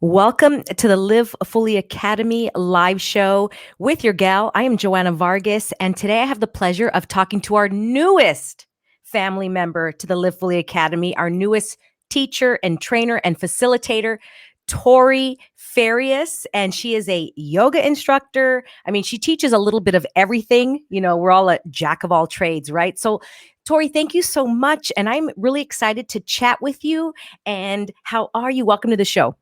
Welcome to the Live Fully Academy live show with your gal. I am Joanna Vargas, and today I have the pleasure of talking to our newest family member to the Live Fully Academy, our newest teacher and trainer and facilitator, Tori Farias. And she is a yoga instructor. I mean, she teaches a little bit of everything. You know, we're all a jack of all trades, right? So, Tori, thank you so much. And I'm really excited to chat with you. And how are you? Welcome to the show.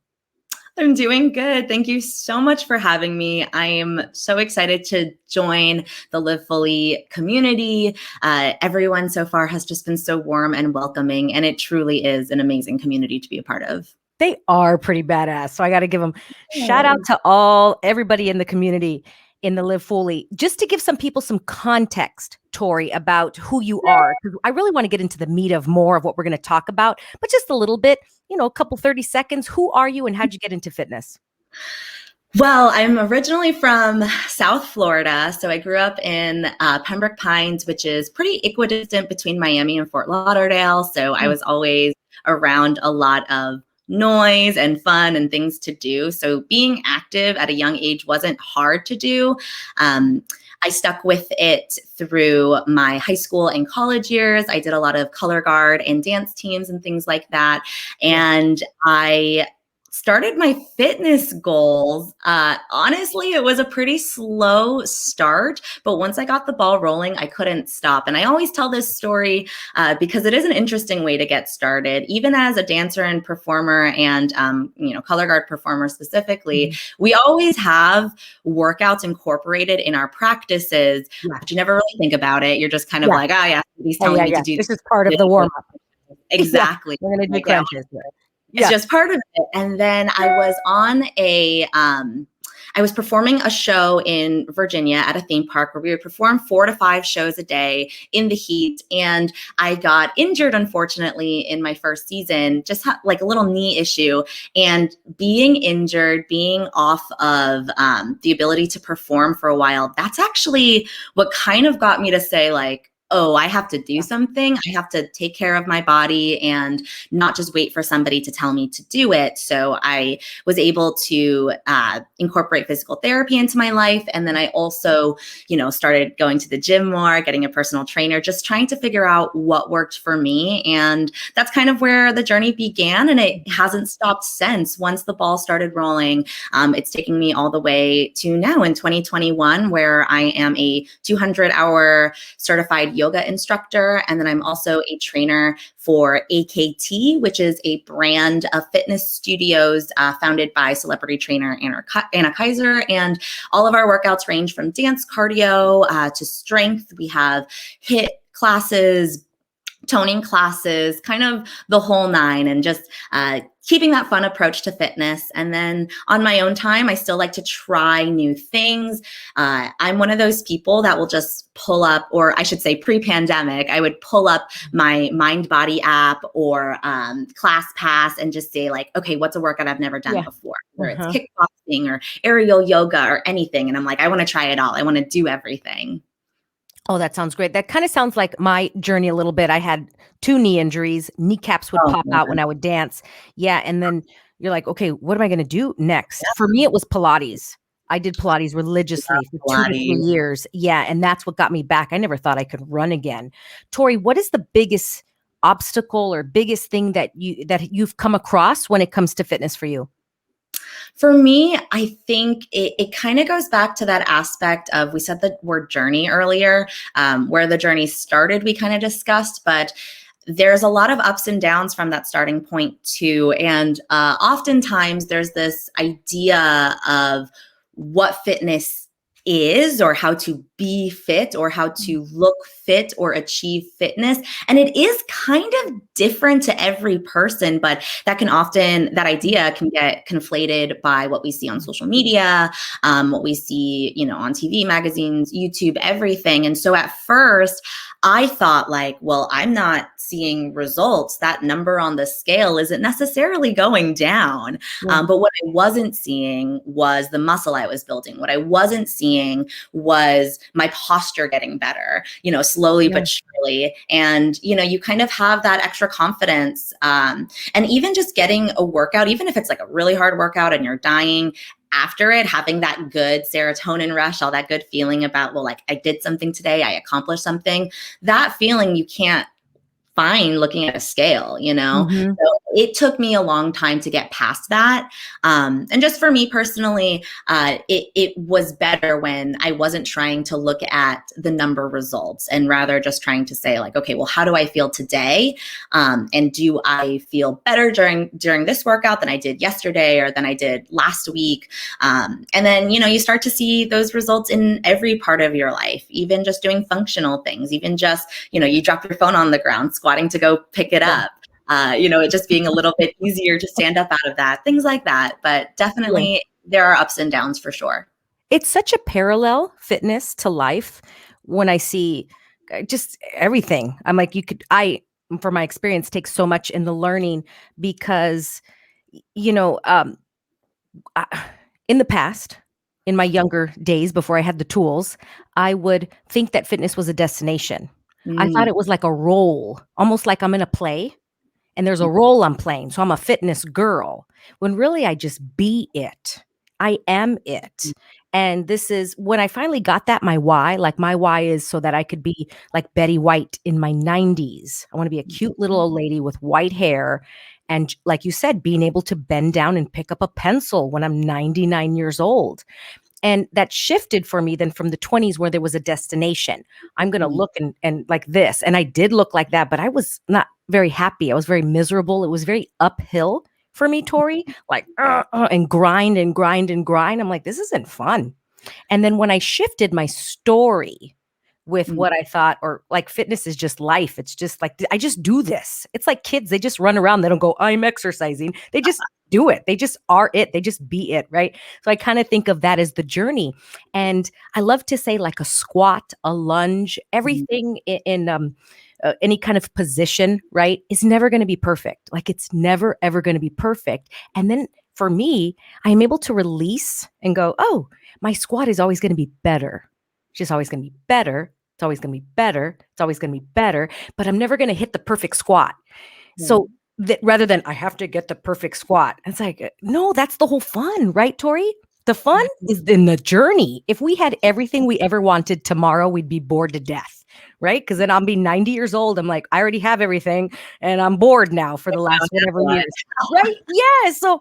I'm doing good. Thank you so much for having me. I am so excited to join the Live Fully community. Everyone so far has just been so warm and welcoming, and it truly is an amazing community to be a part of. They are pretty badass. So I got to give them shout out to everybody in the community in the Live Fully. Just to give some people some context, Tori, about who you are, because I really want to get into the meat of more of what we're going to talk about, but just a little bit, a couple 30 seconds. Who are you and how'd you get into fitness? Well, I'm originally from South Florida. So I grew up in Pembroke Pines, which is pretty equidistant between Miami and Fort Lauderdale. So I was always around a lot of noise and fun and things to do. So being active at a young age wasn't hard to do. I stuck with it through my high school and college years. I did a lot of color guard and dance teams and things like that. And I started my fitness goals. Honestly, it was a pretty slow start, but once I got the ball rolling, I couldn't stop. And I always tell this story because it is an interesting way to get started. Even as a dancer and performer and, color guard performer specifically, we always have workouts incorporated in our practices, but you never really think about it. You're just kind of like, yeah, he's telling me to do this. This is part of the warm up. Exactly. We're going to do crunches. It's just part of it. And then I was on I was performing a show in Virginia at a theme park where we would perform 4 to 5 shows a day in the heat. And I got injured, unfortunately, in my first season, just like a little knee issue. And being injured, being off of the ability to perform for a while, that's actually what kind of got me to say, like, oh, I have to do something. I have to take care of my body and not just wait for somebody to tell me to do it. So I was able to incorporate physical therapy into my life. And then I also, started going to the gym more, getting a personal trainer, just trying to figure out what worked for me. And that's kind of where the journey began. And it hasn't stopped since. Once the ball started rolling, it's taking me all the way to now in 2021, where I am a 200-hour certified yoga instructor. And then I'm also a trainer for AKT, which is a brand of fitness studios founded by celebrity trainer Anna Kaiser. And all of our workouts range from dance, cardio to strength. We have HIIT classes, toning classes, kind of the whole nine, and just keeping that fun approach to fitness. And then on my own time, I still like to try new things. I'm one of those people that will just pull up, or I should say pre-pandemic, I would pull up my MindBody app or ClassPass and just say like, okay, what's a workout I've never done before? Whether it's kickboxing or aerial yoga or anything. And I'm like, I want to try it all. I want to do everything. Oh, that sounds great. That kind of sounds like my journey a little bit. I had 2 knee injuries. Kneecaps would pop out when I would dance. Yeah. And then you're like, okay, what am I going to do next? Yeah. For me, it was Pilates. I did Pilates religiously for 2 to 3 years. Yeah. And that's what got me back. I never thought I could run again. Tori, what is the biggest obstacle or biggest thing that you've come across when it comes to fitness for you? For me, I think it kind of goes back to that aspect of, we said the word journey earlier, where the journey started, we kind of discussed, but there's a lot of ups and downs from that starting point too. And oftentimes there's this idea of what fitness is, or how to be fit, or how to look fit or achieve fitness. And it is kind of different to every person, but that idea can get conflated by what we see on social media, what we see, on TV, magazines, YouTube, everything. And so at first I thought like, well, I'm not seeing results. That number on the scale isn't necessarily going down. But what I wasn't seeing was the muscle I was building. What I wasn't seeing was my posture getting better, slowly Yeah. but surely. And, you kind of have that extra confidence. And even just getting a workout, even if it's like a really hard workout and you're dying, after it, having that good serotonin rush, all that good feeling about, well, like I did something today, I accomplished something, that feeling you can't find looking at a scale, Mhm. So it took me a long time to get past that. And just for me personally, it was better when I wasn't trying to look at the number results and rather just trying to say like, okay, well, how do I feel today? And do I feel better during this workout than I did yesterday or than I did last week? And then, you start to see those results in every part of your life, even just doing functional things, even just, you drop your phone on the ground, squatting to go pick it Yeah. up. It just being a little bit easier to stand up out of that, things like that. But Totally. definitely there are ups and downs for sure. It's such a parallel fitness to life when I see just everything. I'm like, from my experience, take so much in the learning because, you know, I, in the past, in my younger days before I had the tools, I would think that fitness was a destination. I thought Mm. it was like a role, almost like I'm in a play and there's a role I'm playing. So I'm a fitness girl when really I just be it. I am it. And this is when I finally got that my why is so that I could be like Betty White in my 90s. I want to be a cute little old lady with white hair. And like you said, being able to bend down and pick up a pencil when I'm 99 years old. And that shifted for me then from the 20s where there was a destination. I'm going to Mm. look and like this. And I did look like that, but I was not very happy. I was very miserable. It was very uphill for me, Tori, like, and grind and grind and grind. I'm like, this isn't fun. And then when I shifted my story with Mm. what I thought, or like fitness is just life. It's just like, I just do this. It's like kids, they just run around. They don't go, I'm exercising. They just do it. They just are it. They just be it. Right. So I kind of think of that as the journey. And I love to say like a squat, a lunge, everything in any kind of position, right, is never going to be perfect. Like it's never, ever going to be perfect. And then for me, I'm able to release and go, oh, my squat is always going to be better. It's just always going to be better. It's always going to be better. It's always going to be better. But I'm never going to hit the perfect squat. So that rather than I have to get the perfect squat, it's like, no, that's the whole fun, right, Tori? The fun is in the journey. If we had everything we ever wanted tomorrow, we'd be bored to death, right? Because then I'll be 90 years old. I'm like, I already have everything and I'm bored now for the last whatever years, right? Yeah. So,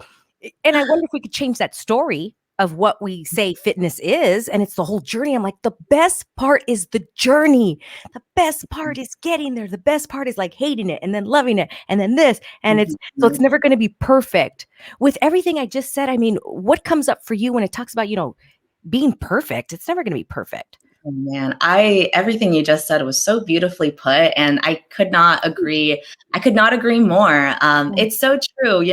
and I wonder if we could change that story of what we say fitness is. And it's the whole journey. I'm like, the best part is the journey. The best part is getting there. The best part is like hating it and then loving it and then this. And so it's never going to be perfect. With everything I just said, I mean, what comes up for you when it talks about, being perfect? It's never going to be perfect. Oh, man, everything you just said was so beautifully put, and I could not agree. I could not agree more. Yeah. It's so true.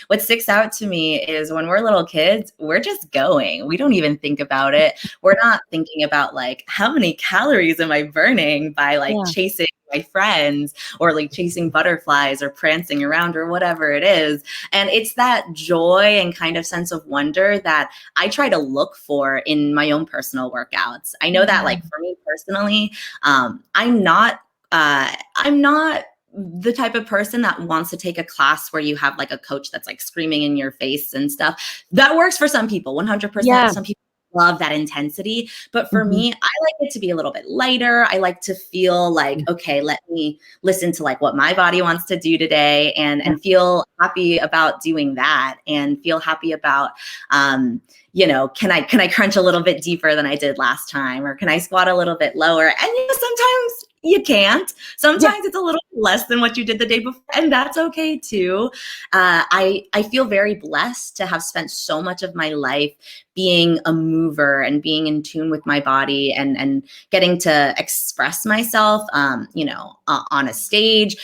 What sticks out to me is when we're little kids, we're just going. We don't even think about it. We're not thinking about like how many calories am I burning by like Yeah. chasing my friends or like chasing butterflies or prancing around or whatever it is. And it's that joy and kind of sense of wonder that I try to look for in my own personal workouts. I know that like for me personally, I'm not the type of person that wants to take a class where you have like a coach that's like screaming in your face and stuff. That works for some people, 100%. Yeah. Some people love that intensity. But for Mhm. me, I like it to be a little bit lighter. I like to feel like, okay, let me listen to like what my body wants to do today Yeah. and feel happy about doing that and feel happy about can I crunch a little bit deeper than I did last time, or can I squat a little bit lower? And sometimes you can't. Yeah. Sometimes it's a little less than what you did the day before, and that's okay too. I feel very blessed to have spent so much of my life being a mover and being in tune with my body and getting to express myself, on a stage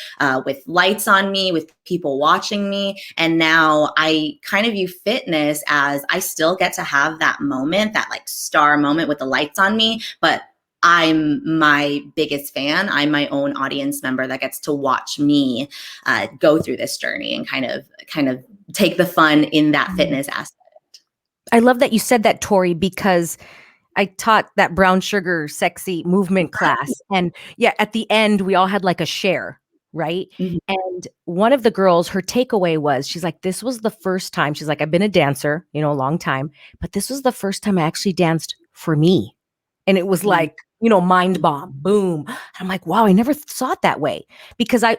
with lights on me, with people watching me. And now I kind of view fitness as I still get to have that moment, that like star moment with the lights on me, but I'm my biggest fan. I'm my own audience member that gets to watch me go through this journey and kind of take the fun in that fitness aspect. I love that you said that, Tori, because I taught that brown sugar sexy movement class. And yeah, at the end, we all had like a share, right? Mhm. And one of the girls, her takeaway was, she's like, this was the first time. She's like, I've been a dancer, a long time, but this was the first time I actually danced for me. And it was Mhm. like, mind bomb, boom. And I'm like, wow, I never saw it that way because I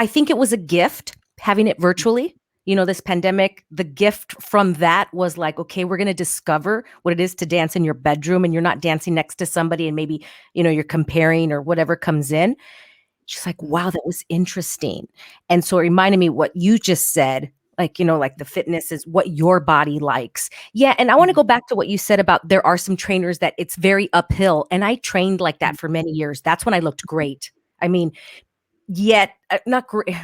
think it was a gift having it virtually. This pandemic, the gift from that was like, okay, we're going to discover what it is to dance in your bedroom and you're not dancing next to somebody and maybe, you're comparing or whatever comes in. She's like, wow, that was interesting. And so it reminded me what you just said, like, like the fitness is what your body likes. Yeah. And I want to go back to what you said about there are some trainers that it's very uphill. And I trained like that for many years. That's when I looked great. I mean, yet not great,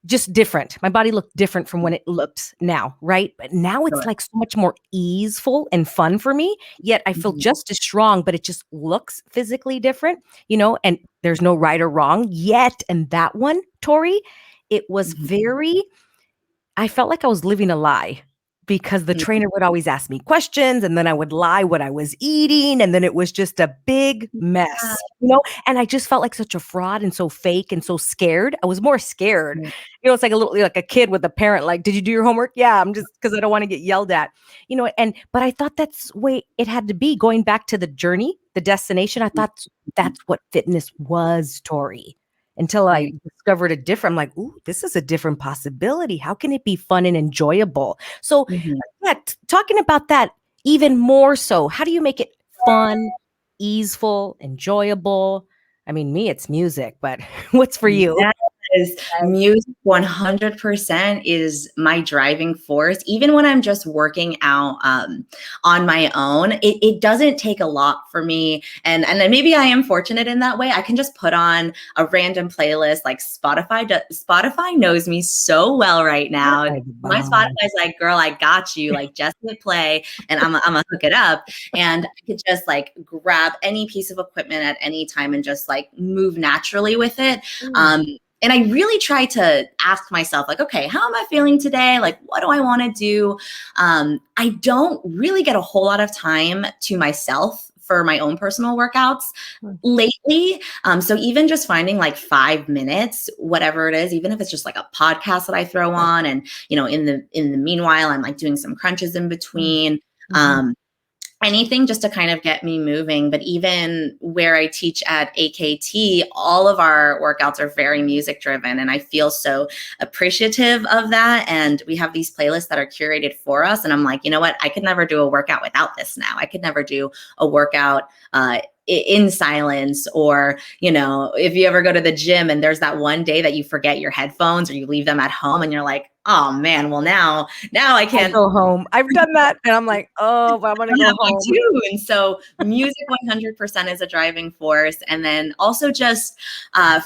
just different. My body looked different from when it looked now, right? But now it's Sure. like so much more easeful and fun for me. Yet I feel Mhm. just as strong, but it just looks physically different, and there's no right or wrong yet. And that one, Tori, it was Mhm. I felt like I was living a lie because the Mhm. trainer would always ask me questions and then I would lie what I was eating. And then it was just a big Yeah. mess, and I just felt like such a fraud and so fake and so scared. I was more scared. Mhm. It's like like a kid with a parent, like, did you do your homework? Yeah, I'm just because I don't want to get yelled at, but I thought that's the way it had to be going back to the journey, the destination. I thought that's what fitness was, Tori, until I Right. discovered a different, I'm like, ooh, this is a different possibility. How can it be fun and enjoyable? So, Mhm. yeah, talking about that even more so, how do you make it fun, easeful, enjoyable? I mean, me, it's music, but what's for you? Yes, music 100% is my driving force. Even when I'm just working out on my own, it doesn't take a lot for me. And then maybe I am fortunate in that way. I can just put on a random playlist like Spotify. Spotify knows me so well right now. Ay, My bomb. Spotify's like, girl, I got you. Like, just hit play and I'm gonna hook it up. And I could just like grab any piece of equipment at any time and just like move naturally with it. Mm, Um, and I really try to ask myself, like, okay, how am I feeling today? Like, what do I want to do? I don't really get a whole lot of time to myself for my own personal workouts mm, lately. So even just finding like 5 minutes, whatever it is, even if it's just like a podcast that I throw on, and in the meanwhile, I'm like doing some crunches in mm, between. mhm, Um, Anything just to kind of get me moving. But even where I teach at AKT, all of our workouts are very music driven. And I feel so appreciative of that. And we have these playlists that are curated for us. And I'm like, you know what? I could never do a workout without this now. I could never do a workout in silence, or if you ever go to the gym and there's that one day that you forget your headphones or you leave them at home and you're like, oh man, well now I I can't. go home. I've done that, and I'm like, "Oh, but I wanna Yeah, go me home." too. And so music 100% is a driving force. And then also just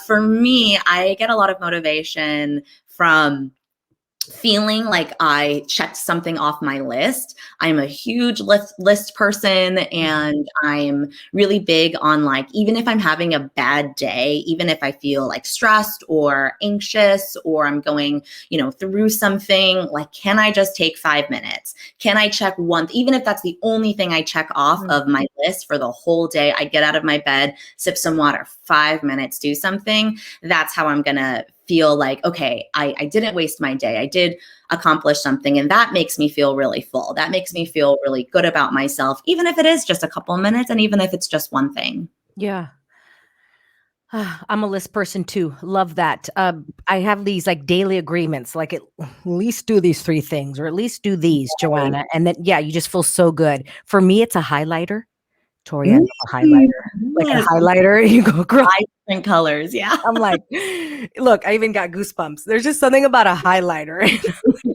for me, I get a lot of motivation from feeling like I checked something off my list. I'm a huge list person, Mhm, and I'm really big on like, even if I'm having a bad day, even if I feel like stressed or anxious, or I'm going, through something, like, can I just take 5 minutes? Can I check one, even if that's the only thing I check off mm, of my list for the whole day? I get out of my bed, sip some water, 5 minutes, do something. That's how I'm going to feel like, okay, I didn't waste my day. I did accomplish something. And that makes me feel really full. That makes me feel really good about myself, even if it is just a couple minutes and even if it's just one thing. yeah. I'm a list person too. Love that. I have these like daily agreements, like at least do these 3 things or at least do these, Right. Joanna. And then, yeah, you just feel so good. For me, it's a highlighter. Tori, I love Mm, a highlighter. Like a yes. highlighter, you go, girl. 5 different colors. Yeah. I'm like, look, I even got goosebumps. There's just something about a highlighter.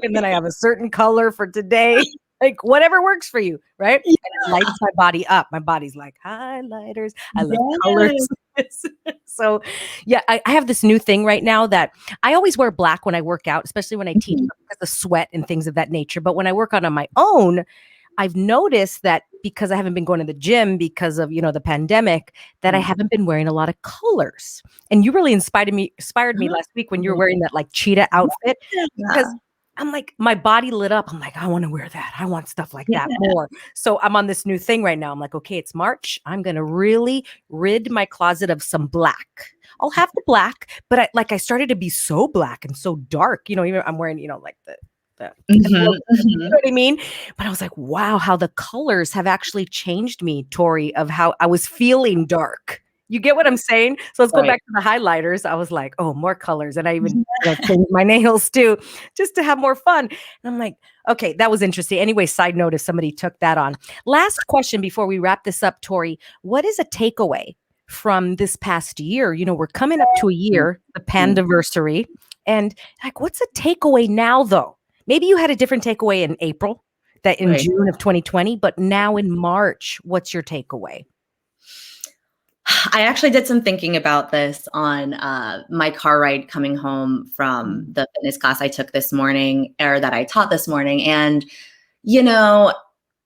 And then I have a certain color for today, like whatever works for you, right? And it lights my body up. My body's like, highlighters. I love colors. Yes. So, yeah, I have this new thing right now that I always wear black when I work out, especially when I teach Mhm. because of sweat and things of that nature. But when I work out on my own, I've noticed that because I haven't been going to the gym because of, the pandemic, that I Right. haven't been wearing a lot of colors. And you really inspired me last week when you were wearing that like cheetah outfit because Yeah. I'm like, my body lit up. I'm like, I want to wear that. I want stuff like that more. So I'm on this new thing right now. I'm like, okay, it's March. I'm going to really rid my closet of some black. I'll have the black, but I started to be so black and so dark. Even I'm wearing, like the you know what I mean? But I was like, wow, how the colors have actually changed me, Tori, of how I was feeling dark. You get what I'm saying? So let's go Right. back to the highlighters. I was like, oh, more colors. And I even changed my nails too, just to have more fun. And I'm like, okay, that was interesting. Anyway, side note, if somebody took that on. Last question before we wrap this up, Tori, what is a takeaway from this past year? We're coming up to a year, the pandiversary. And like, what's a takeaway now, though? Maybe you had a different takeaway in April, that in Right. June of 2020, but now in March, what's your takeaway? I actually did some thinking about this on my car ride coming home from the fitness class I took this morning, or that I taught this morning. And,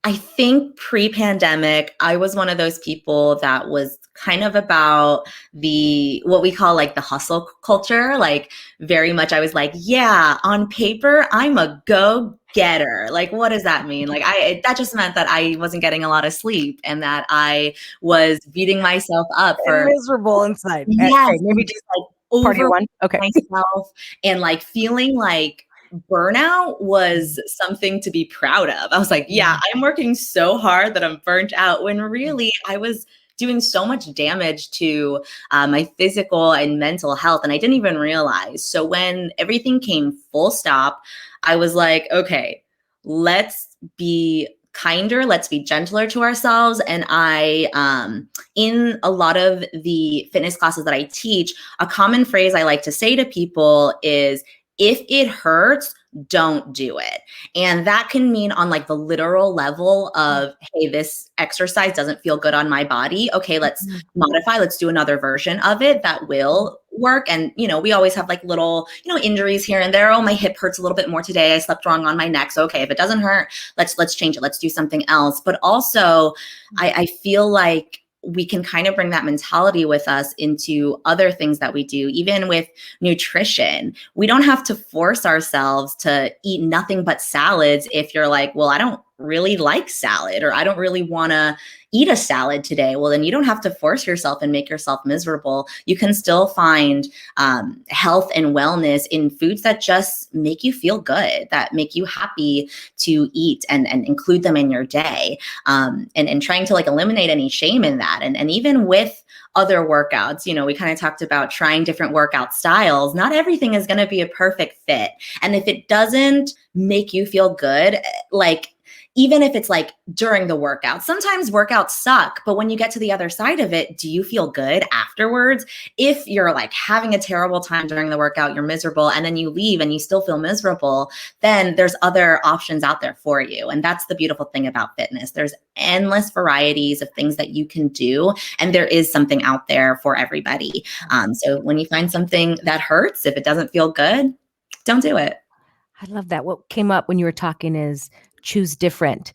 I think pre-pandemic, I was one of those people that was kind of about what we call like the hustle culture. Like very much I was like, yeah, on paper, I'm a go-getter. Like, what does that mean? Like that just meant that I wasn't getting a lot of sleep and that I was beating myself up for miserable inside. yes, Okay, maybe just like part of your over one. Okay. myself and like feeling like burnout was something to be proud of. I was like, yeah, I'm working so hard that I'm burnt out, when really I was doing so much damage to my physical and mental health, and I didn't even realize. So when everything came full stop, I was like, okay, let's be kinder, let's be gentler to ourselves. And in a lot of the fitness classes that I teach, a common phrase I like to say to people is, if it hurts, don't do it. And that can mean on like the literal level of, hey, this exercise doesn't feel good on my body. Okay, let's modify, let's do another version of it that will work. And, we always have like little, injuries here and there. Oh, my hip hurts a little bit more today. I slept wrong on my neck. So, okay, if it doesn't hurt, let's change it. Let's do something else. But also I feel like we can kind of bring that mentality with us into other things that we do, even with nutrition. We don't have to force ourselves to eat nothing but salads if you're like, well, I don't really like salad, or I don't really want to eat a salad today. Well, then you don't have to force yourself and make yourself miserable. You can still find health and wellness in foods that just make you feel good, that make you happy to eat, and include them in your day. And trying to like eliminate any shame in that. And even with other workouts, we kind of talked about trying different workout styles. Not everything is going to be a perfect fit. And if it doesn't make you feel good, like, even if it's like during the workout, sometimes workouts suck, but when you get to the other side of it, do you feel good afterwards? If you're like having a terrible time during the workout, you're miserable, and then you leave and you still feel miserable, then there's other options out there for you. And that's the beautiful thing about fitness. There's endless varieties of things that you can do, and there is something out there for everybody. So when you find something that hurts, if it doesn't feel good, don't do it. I love that. What came up when you were talking is choose different,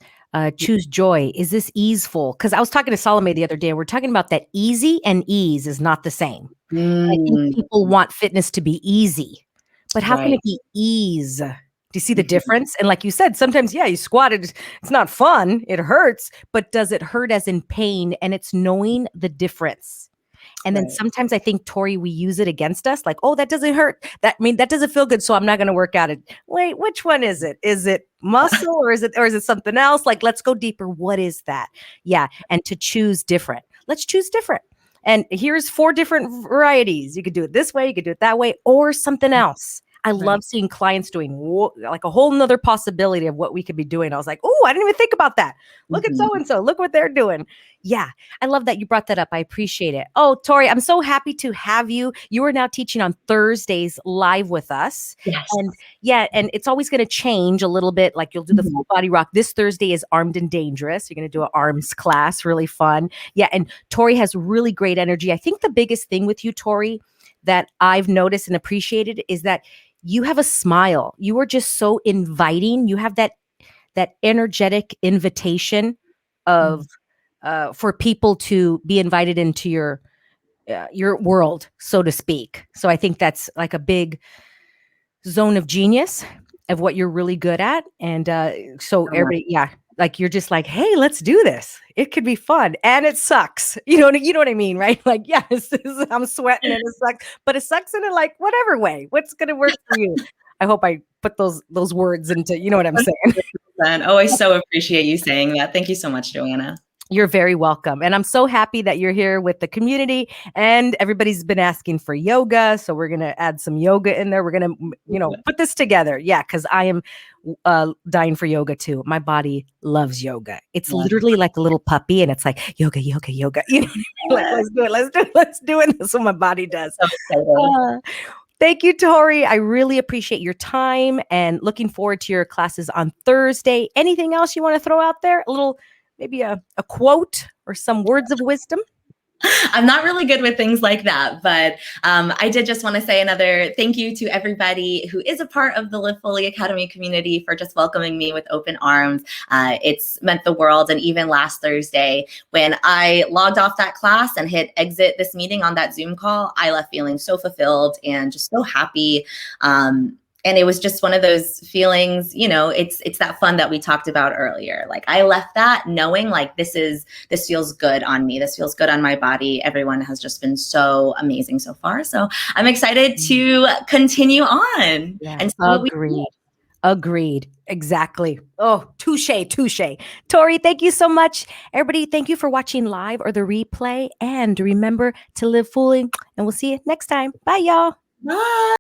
choose joy. Is this easeful? Because I was talking to Salome the other day. We're talking about that easy and ease is not the same. I think people want fitness to be easy, but how can it be ease? Do you see the difference? And like you said, sometimes, you squatted. It's not fun. It hurts, but does it hurt as in pain? And it's knowing the difference. And then sometimes I think, Tori, we use it against us. Like, oh, that doesn't hurt. That doesn't feel good. So I'm not going to work out it. Wait, which one is it? Is it muscle or is it something else? Like, let's go deeper. What is that? Yeah. And to choose different. Let's choose different. And here's 4 different varieties. You could do it this way. You could do it that way, or something else. I love seeing clients doing like a whole nother possibility of what we could be doing. I was like, oh, I didn't even think about that. Look at so-and-so. Look what they're doing. Yeah. I love that you brought that up. I appreciate it. Oh, Tori, I'm so happy to have you. You are now teaching on Thursdays live with us. Yes. And and it's always going to change a little bit. Like you'll do the full body rock. This Thursday is Armed and Dangerous. You're going to do an arms class. Really fun. Yeah. And Tori has really great energy. I think the biggest thing with you, Tori, that I've noticed and appreciated is that you have a smile. You are just so inviting. You have that energetic invitation of for people to be invited into your world, so to speak. So I think that's like a big zone of genius. of what you're really good at. And so So much. everybody, yeah, like you're just like, hey, let's do this. It could be fun, and it sucks. You know what I mean, right? Like, yes, I'm sweating and it sucks, but it sucks in a like whatever way. What's gonna work for you? I hope I put those words into, you know what I'm saying. 100%. Oh, I so appreciate you saying that. Thank you so much, Joanna. You're very welcome. And I'm so happy that you're here with the community, and everybody's been asking for yoga. So we're going to add some yoga in there. We're going to, put this together. Yeah. Cause I am dying for yoga too. My body loves yoga. It's Yeah. literally like a little puppy, and it's like yoga, yoga, yoga. Like, let's do it. Let's do it. Let's do it. That's what my body does. So excited. Thank you, Tori. I really appreciate your time, and looking forward to your classes on Thursday. Anything else you want to throw out there? Maybe a quote or some words of wisdom? I'm not really good with things like that, but I did just want to say another thank you to everybody who is a part of the Live Fully Academy community for just welcoming me with open arms. It's meant the world. And even last Thursday, when I logged off that class and hit exit this meeting on that Zoom call, I left feeling so fulfilled and just so happy. And it was just one of those feelings, it's that fun that we talked about earlier. Like I left that knowing like this feels good on me. This feels good on my body. Everyone has just been so amazing so far. So I'm excited to continue on. Yeah, And see what we agreed. Agreed. Exactly. Oh, touche, touche. Tori, thank you so much. Everybody, thank you for watching live or the replay. And remember to live fully. And we'll see you next time. Bye, y'all. Bye.